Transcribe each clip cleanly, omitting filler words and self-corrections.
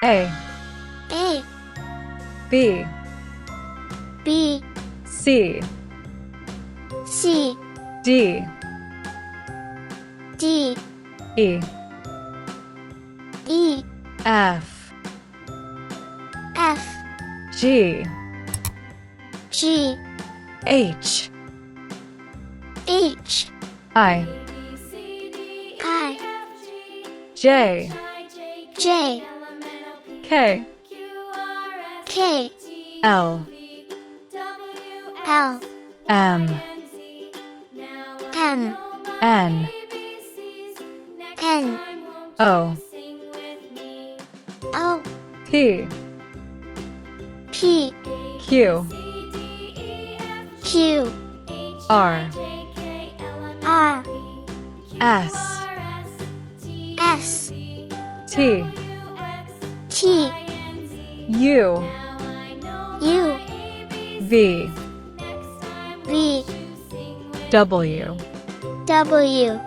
A, A, B, B, C, C, D, D, E, E, F, F, G, G, H, H, I, I, J, J, K, K, L, L, M, M, N, N, O, O, P, P, Q, Q, R, R, S, S, T, T, U, U, V, V, W, W,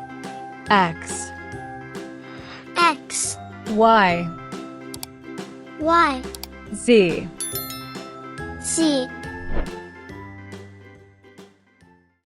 X, X, Y, Y, Z, Z,